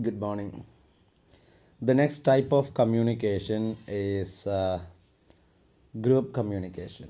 Good morning. The next type of communication is group communication.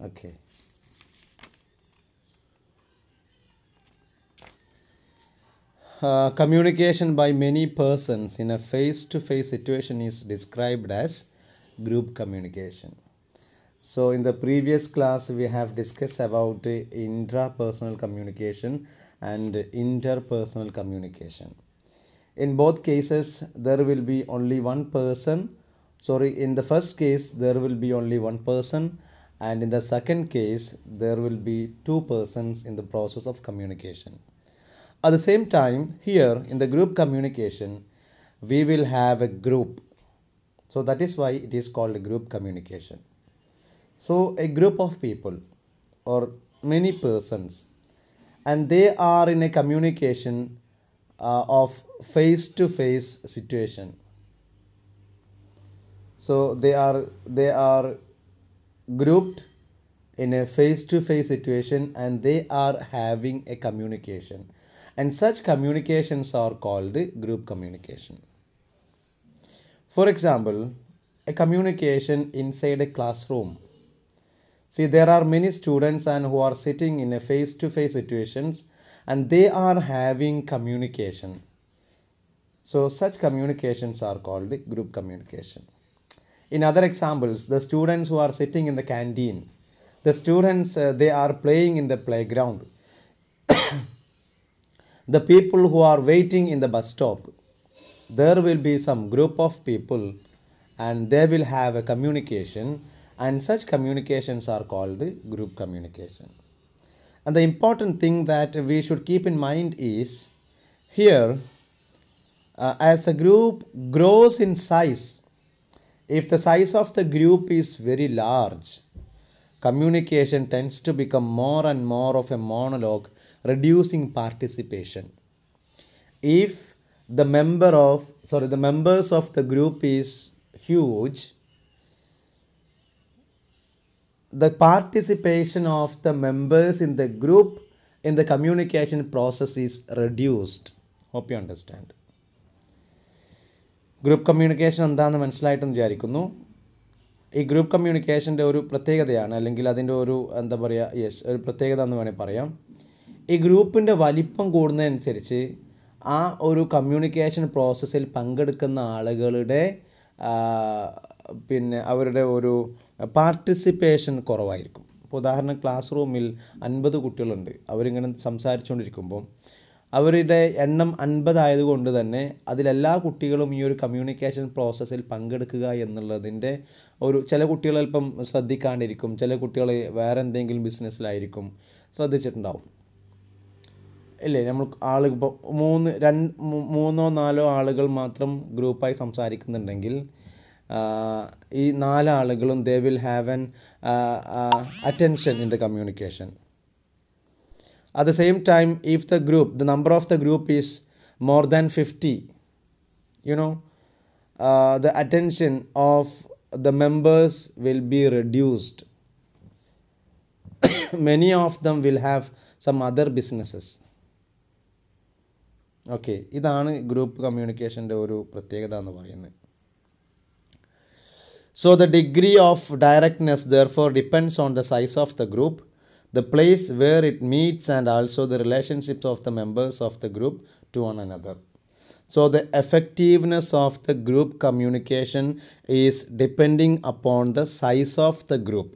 Okay. Communication by many persons in a face-to-face situation is described as group communication. So, in the previous class, we have discussed about intrapersonal communication and interpersonal communication. In both cases, there will be only one person. In the first case, there will be only one person, and in the second case, there will be two persons in the process of communication. At the same time, here in the group communication, we will have a group. So, that is why it is called a group communication. So, a group of people or many persons, and they are in a communication of face-to-face situation. So they are grouped in a face-to-face situation, and they are having a communication, and such communications are called group communication. For example, a communication inside a classroom. See, there are many students and who are sitting in a face-to-face situations, and they are having communication. So such communications are called group communication. In other examples, the students who are sitting in the canteen, the students they are playing in the playground, the people who are waiting in the bus stop, there will be some group of people and they will have a communication, and such communications are called group communication. And the important thing that we should keep in mind is here, as a group grows in size, if the size of the group is very large, communication tends to become more and more of a monologue, reducing participation. If the members of the group is huge, the participation of the members in the group in the communication process is reduced. Hope you understand. Group communication എന്താണെന്ന് മനസ്സിലായിട്ടെന്ന് വിചാരിക്കുന്നു. ഈ group കമ്മ്യൂണിക്കേഷൻ്റെ ഒരു പ്രത്യേകതയാണ്, അല്ലെങ്കിൽ അതിൻ്റെ ഒരു ഒരു പ്രത്യേകത എന്ന് വേണമെങ്കിൽ പറയാം. ഈ ഗ്രൂപ്പിൻ്റെ വലിപ്പം കൂടുന്നതനുസരിച്ച് ആ ഒരു കമ്മ്യൂണിക്കേഷൻ പ്രോസസ്സിൽ പങ്കെടുക്കുന്ന ആളുകളുടെ അവരുടെ ഒരു പാർട്ടിസിപ്പേഷൻ കുറവായിരിക്കും. ഇപ്പോൾ ഉദാഹരണം, ക്ലാസ് റൂമിൽ 50 കുട്ടികളുണ്ട്. അവരിങ്ങനെ സംസാരിച്ചുകൊണ്ടിരിക്കുമ്പോൾ അവരുടെ എണ്ണം 50 ആയതുകൊണ്ട് തന്നെ അതിലെല്ലാ കുട്ടികളും ഈ ഒരു കമ്മ്യൂണിക്കേഷൻ പ്രോസസ്സിൽ പങ്കെടുക്കുക എന്നുള്ളതിൻ്റെ ചില കുട്ടികൾ അല്പം ശ്രദ്ധിക്കാണ്ടിരിക്കും, ചില കുട്ടികൾ വേറെ എന്തെങ്കിലും ബിസിനസ്സിലായിരിക്കും, ശ്രദ്ധിച്ചിട്ടുണ്ടാവും ഇല്ലേ? നമ്മൾ ഇപ്പോൾ മൂന്നോ നാലോ ആളുകൾ മാത്രം ഗ്രൂപ്പായി സംസാരിക്കുന്നുണ്ടെങ്കിൽ ഈ 4 ആളുകളും they will have an attention in the communication. At the same time, if the number of the group is more than 50, the attention of the members will be reduced. Many of them will have some other businesses. Okay, ഇതാണ് group കമ്മ്യൂണിക്കേഷൻ്റെ ഒരു പ്രത്യേകത എന്ന് പറയുന്നത്. So the degree of directness therefore depends on the size of the group, the place where it meets, and also the relationships of the members of the group to one another. So the effectiveness of the group communication is depending upon the size of the group.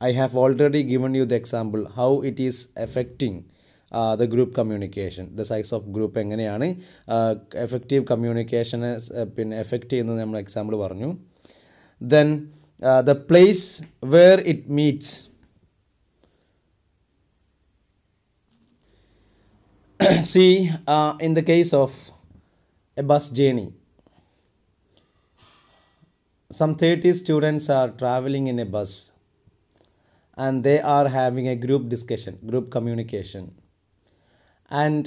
I have already given you the example how it is affecting the group communication. The size of group എങ്ങനെയാണ് effective communication effect ചെയ്യുന്നത് നമ്മൾ example പറഞ്ഞു. Then the place where it meets. See, in the case of a bus journey, some 30 students are traveling in a bus and they are having a group discussion, group communication, and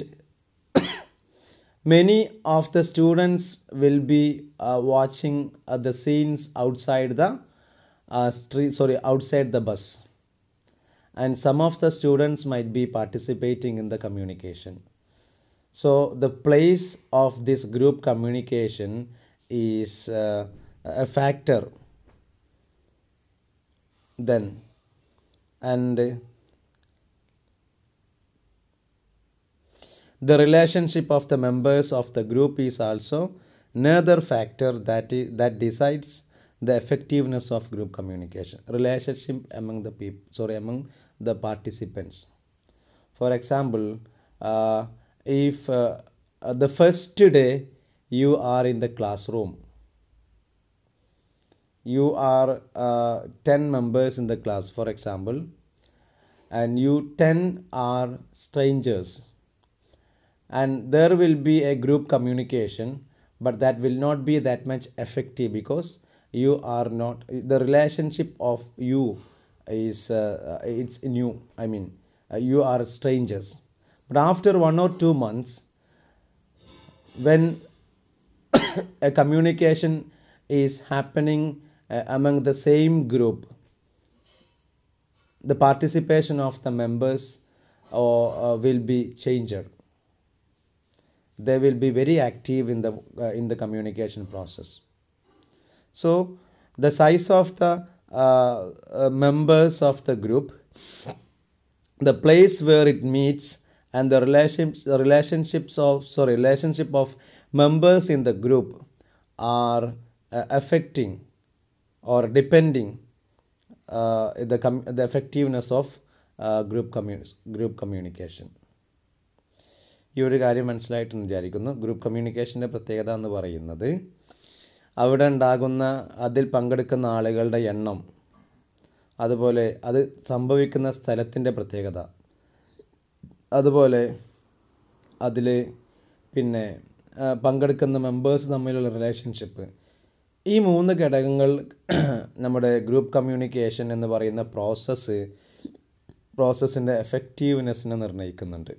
many of the students will be watching the scenes outside the outside the bus, and some of the students might be participating in the communication. So the place of this group communication is a factor then, and the relationship of the members of the group is also another factor that decides the effectiveness of group communication. Relationship among the among the participants. For example, if the first day you are in the classroom, you are 10 members in the class, for example, and you 10 are strangers, and there will be a group communication, but that will not be that much effective because you are not, the relationship of you is it's new, I mean you are strangers. But after 1 or 2 months, when a communication is happening among the same group, the participation of the members will be changed. They will be very active in the communication process. So the size of the members of the group, the place where it meets, and the relationship of members in the group are affecting or depending the effectiveness of group communication. ഈ ഒരു കാര്യം മനസ്സിലായിട്ടെന്ന് വിചാരിക്കുന്നു. Group കമ്മ്യൂണിക്കേഷൻ്റെ പ്രത്യേകത എന്ന് പറയുന്നത് അവിടെ ഉണ്ടാകുന്ന, അതിൽ പങ്കെടുക്കുന്ന ആളുകളുടെ എണ്ണം, അതുപോലെ അത് സംഭവിക്കുന്ന സ്ഥലത്തിൻ്റെ പ്രത്യേകത, അതുപോലെ അതിൽ പിന്നെ പങ്കെടുക്കുന്ന മെമ്പേഴ്സ് തമ്മിലുള്ള റിലേഷൻഷിപ്പ്, ഈ 3 ഘടകങ്ങൾ നമ്മുടെ ഗ്രൂപ്പ് കമ്മ്യൂണിക്കേഷൻ എന്ന് പറയുന്ന പ്രോസസ്സിൻ്റെ എഫക്റ്റീവ്നെസ്സിനെ നിർണ്ണയിക്കുന്നുണ്ട്.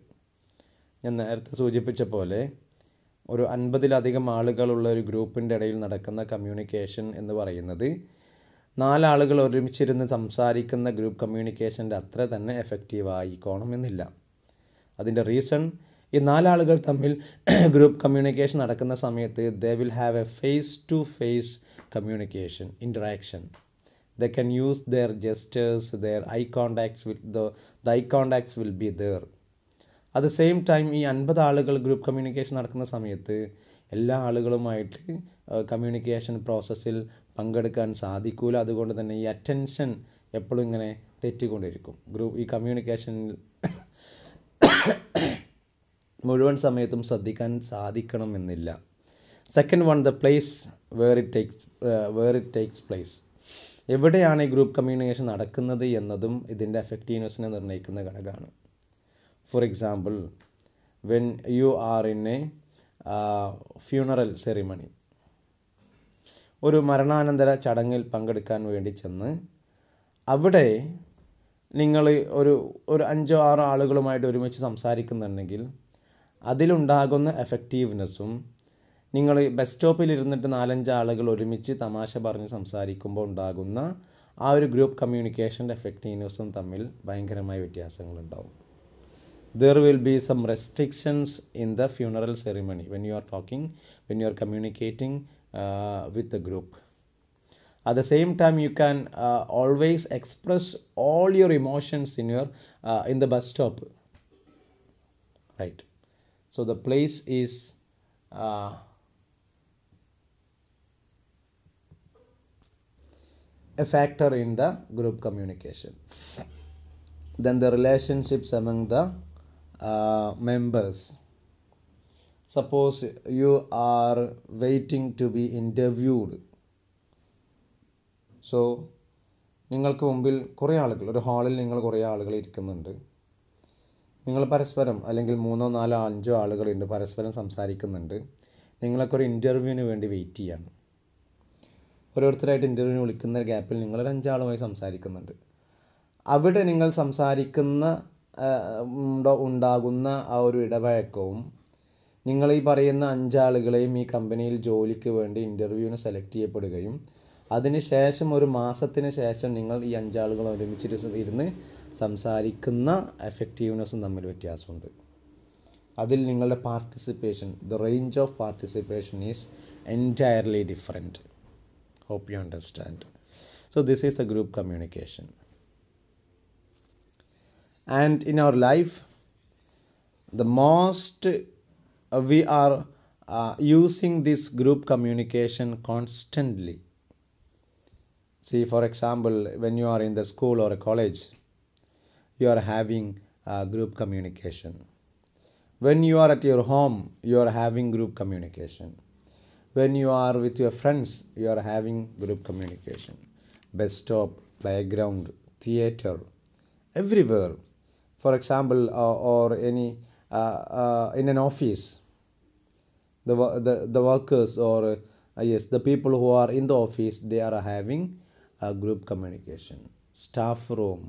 ഞാൻ നേരത്തെ സൂചിപ്പിച്ച പോലെ ഒരു 50-ലധികം ആളുകളുള്ള ഒരു ഗ്രൂപ്പിൻ്റെ ഇടയിൽ നടക്കുന്ന കമ്മ്യൂണിക്കേഷൻ എന്ന് പറയുന്നത് 4 ആളുകൾ ഒരുമിച്ചിരുന്ന് സംസാരിക്കുന്ന ഗ്രൂപ്പ് കമ്മ്യൂണിക്കേഷൻ്റെ അത്ര തന്നെ എഫക്റ്റീവ് ആയിക്കോണമെന്നില്ല. അതിൻ്റെ റീസൺ, ഈ 4 ആളുകൾ തമ്മിൽ ഗ്രൂപ്പ് കമ്മ്യൂണിക്കേഷൻ നടക്കുന്ന സമയത്ത് they will have a face to face communication interaction. They can use their gestures, their eye contacts with the eye contacts will be there. At the same time, ഈ 50 ആളുകൾ group communication നടക്കുന്ന സമയത്ത് എല്ലാ ആളുകളുമായിട്ട് communication പ്രോസസ്സിൽ പങ്കെടുക്കാൻ സാധിക്കില്ല. അതുകൊണ്ട് തന്നെ ഈ അറ്റൻഷൻ എപ്പോഴും ഇങ്ങനെ തെറ്റിക്കൊണ്ടിരിക്കും. ഈ കമ്മ്യൂണിക്കേഷനിൽ മുഴുവൻ സമയത്തും ശ്രദ്ധിക്കാൻ സാധിക്കണമെന്നില്ല. Second one, the place where it takes place. എവിടെയാണ് ഈ ഗ്രൂപ്പ് കമ്മ്യൂണിക്കേഷൻ നടക്കുന്നത് എന്നതും ഇതിൻ്റെ എഫക്റ്റീവ്നെസ്സിനെ നിർണ്ണയിക്കുന്ന ഘടകമാണ്. For example, when you are in a funeral ceremony, ഒരു മരണാനന്തര ചടങ്ങിൽ പങ്കെടുക്കാൻ വേണ്ടി ചെന്ന് അവിടെ നിങ്ങൾ ഒരു 5-6 ആളുകളുമായിട്ട് ഒരുമിച്ച് സംസാരിക്കുന്നുണ്ടെങ്കിൽ അതിലുണ്ടാകുന്ന എഫക്റ്റീവ്നെസ്സും നിങ്ങൾ ബസ് സ്റ്റോപ്പിൽ ഇരുന്നിട്ട് 4-5 ആളുകൾ ഒരുമിച്ച് തമാശ പറഞ്ഞ് സംസാരിക്കുമ്പോൾ ഉണ്ടാകുന്ന ആ ഒരു ഗ്രൂപ്പ് കമ്മ്യൂണിക്കേഷൻ്റെ എഫക്റ്റീവ്നെസ്സും തമ്മിൽ ഭയങ്കരമായ വ്യത്യാസങ്ങളുണ്ടാവും. There will be some restrictions in the funeral ceremony when you are communicating with the group. At the same time, you can always express all your emotions in the bus stop, right? So the place is a factor in the group communication. Then the relationships among the members. Suppose you are waiting to be interviewed. So നിങ്ങൾക്ക് മുമ്പിൽ കുറേ ആളുകൾ, ഒരു ഹാളിൽ നിങ്ങൾ കുറേ ആളുകൾ ഇരിക്കുന്നുണ്ട്. നിങ്ങൾ പരസ്പരം, അല്ലെങ്കിൽ 3, 4, 5 ആളുകളുണ്ട്, പരസ്പരം സംസാരിക്കുന്നുണ്ട്. നിങ്ങളൊക്കെ ഒരു ഇൻ്റർവ്യൂവിന് വേണ്ടി വെയിറ്റ് ചെയ്യാണ്. ഓരോരുത്തരായിട്ട് ഇൻ്റർവ്യൂവിന് വിളിക്കുന്ന ഗ്യാപ്പിൽ നിങ്ങളൊരു 5 ആളുമായി സംസാരിക്കുന്നുണ്ട്. അവിടെ നിങ്ങൾ സംസാരിക്കുന്ന ഉണ്ടാകുന്ന ആ ഒരു ഇടപഴക്കവും നിങ്ങൾ ഈ പറയുന്ന 5 ആളുകളെയും ഈ കമ്പനിയിൽ ജോലിക്ക് വേണ്ടി ഇൻ്റർവ്യൂവിന് സെലക്ട് ചെയ്യപ്പെടുകയും അതിനുശേഷം ഒരു മാസത്തിന് ശേഷം നിങ്ങൾ ഈ 5 ആളുകൾ ഒരുമിച്ചിരുന്ന് സംസാരിക്കുന്ന എഫക്റ്റീവ്നെസ്സും തമ്മിൽ വ്യത്യാസമുണ്ട്. അതിൽ നിങ്ങളുടെ participation, the range of participation is entirely different. Hope you understand. So this is a group communication. And in our life, the most we are using this group communication constantly. See, for example, when you are in the school or a college, you are having group communication. When you are at your home, you are having group communication. When you are with your friends, you are having group communication. Bus stop, playground, theater, everywhere. For example, or any in an office, the workers or yes, the people who are in the office, they are having a group communication. Staff room,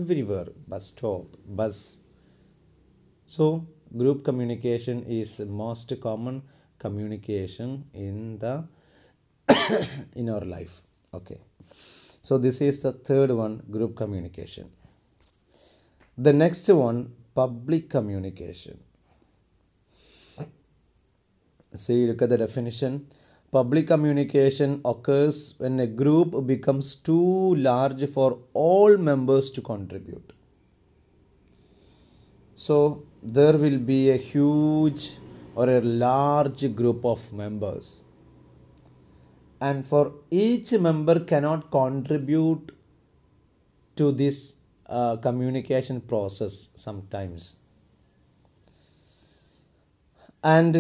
everywhere, bus stop, bus. So group communication is most common communication in the in our life. Okay, so this is the third one, group communication. The next one, public communication. See, look at the definition. Public communication occurs when a group becomes too large for all members to contribute. So there will be a huge or a large group of members, and for each member cannot contribute to this communication process sometimes. And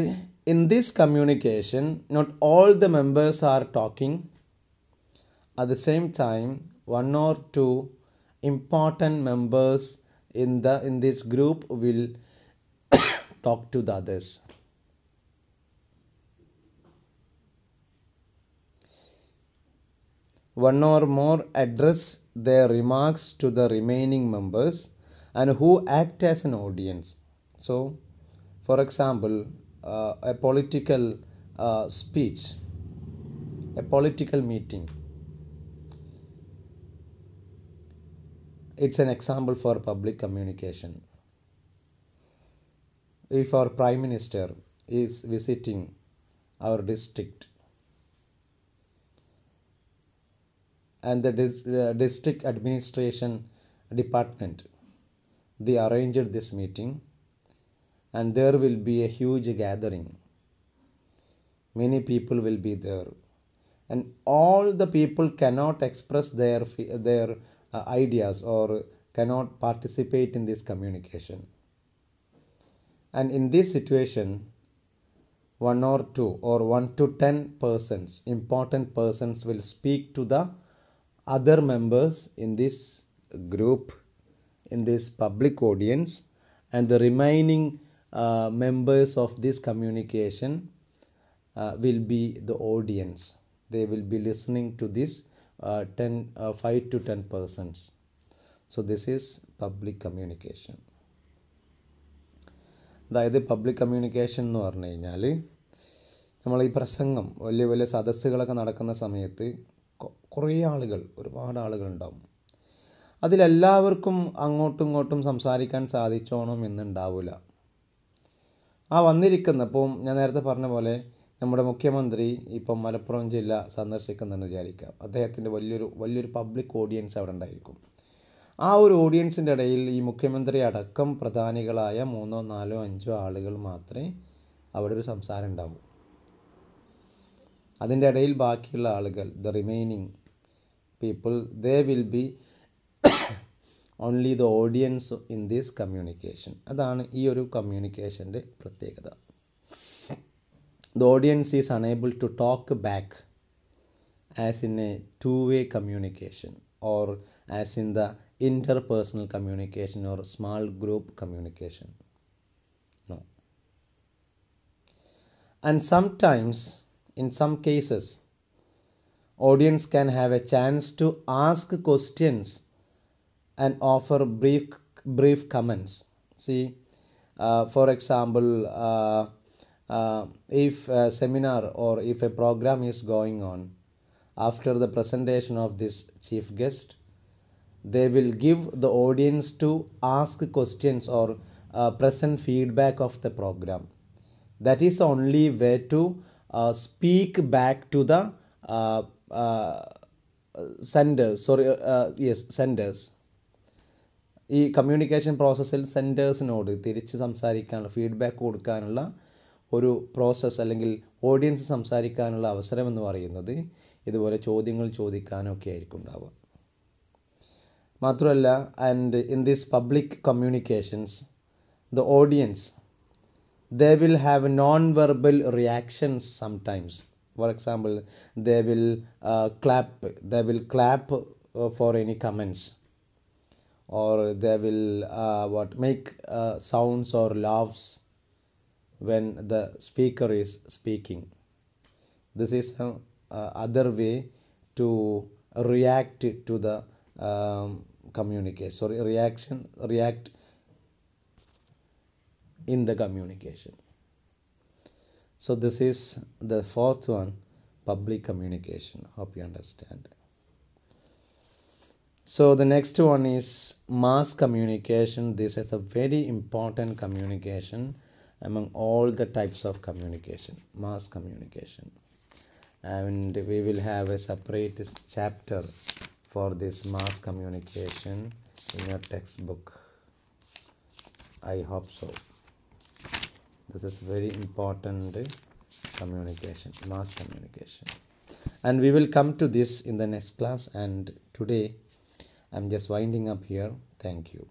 in this communication, not all the members are talking. At the same time, one or two important members in this group will talk to the others. One or more address their remarks to the remaining members and who act as an audience. So, for example, a political speech, a political meeting. It's an example for public communication. If our Prime Minister is visiting our district, and the district administration department, they arranged this meeting, and there will be a huge gathering. Many people will be there, and all the people cannot express their ideas or cannot participate in this communication. And in this situation, 1 or 2 or 1 to 10 persons, important persons, will speak to the other members in this group, in this public audience, and the remaining members of this communication will be the audience. They will be listening to this 5 to 10 persons. So this is public communication. അതായത് public communication എന്ന് പറഞ്ഞു കഴിഞ്ഞാൽ, നമ്മൾ ഈ പ്രസംഗം, വലിയ വലിയ സദസ്സുകളൊക്കെ നടക്കുന്ന സമയത്ത് കുറേ ആളുകൾ, ഒരുപാട് ആളുകളുണ്ടാവും. അതിലെല്ലാവർക്കും അങ്ങോട്ടും ഇങ്ങോട്ടും സംസാരിക്കാൻ സാധിച്ചോണം എന്നുണ്ടാവില്ല. ആ വന്നിരിക്കുന്ന, ഇപ്പം ഞാൻ നേരത്തെ പറഞ്ഞ പോലെ നമ്മുടെ മുഖ്യമന്ത്രി ഇപ്പം മലപ്പുറം ജില്ല സന്ദർശിക്കുന്നെന്ന് വിചാരിക്കാം. അദ്ദേഹത്തിൻ്റെ വലിയൊരു പബ്ലിക് ഓഡിയൻസ് അവിടെ ഉണ്ടായിരിക്കും. ആ ഒരു ഓഡിയൻസിൻ്റെ ഇടയിൽ ഈ മുഖ്യമന്ത്രി അടക്കം പ്രധാനികളായ 3, 4, 5 ആളുകൾ മാത്രമേ അവിടെ ഒരു സംസാരം ഉണ്ടാവൂ. അതിൻ്റെ ഇടയിൽ ബാക്കിയുള്ള ആളുകൾ, the remaining people, they will be only the audience in this communication. അതാണ് ഈ ഒരു കമ്മ്യൂണിക്കേഷൻ്റെ പ്രത്യേകത. The audience is unable to talk back as in a two-way communication or as in the interpersonal communication or small group communication. No. And sometimes, in some cases, audience can have a chance to ask questions and offer brief comments. See, for example, if a seminar or if a program is going on, after the presentation of this chief guest, they will give the audience to ask questions or present feedback of the program. That is the only way to speak back to the senders. Senders. ഈ communication പ്രോസസ്സിൽ സെൻറ്റേഴ്സിനോട് തിരിച്ച് സംസാരിക്കാനുള്ള feedback കൊടുക്കാനുള്ള ഒരു process അല്ലെങ്കിൽ audience സംസാരിക്കാനുള്ള അവസരം എന്ന് പറയുന്നത് ഇതുപോലെ ചോദ്യങ്ങൾ ചോദിക്കാനൊക്കെ ആയിരിക്കും ഉണ്ടാവുക. മാത്രമല്ല, and in this public communications the audience they will have non-verbal reactions sometimes. For example, they will clap for any comments, or they will make sounds or laughs when the speaker is speaking. This is other way to react to the communication. React in the communication. So this is the fourth one, public communication. Hope you understand. So the next one is mass communication. This is a very important communication among all the types of communication, mass communication. And we will have a separate chapter for this mass communication in your textbook. I hope so. This is very important communication, mass communication. And we will come to this in the next class. And today I'm just winding up here. Thank you.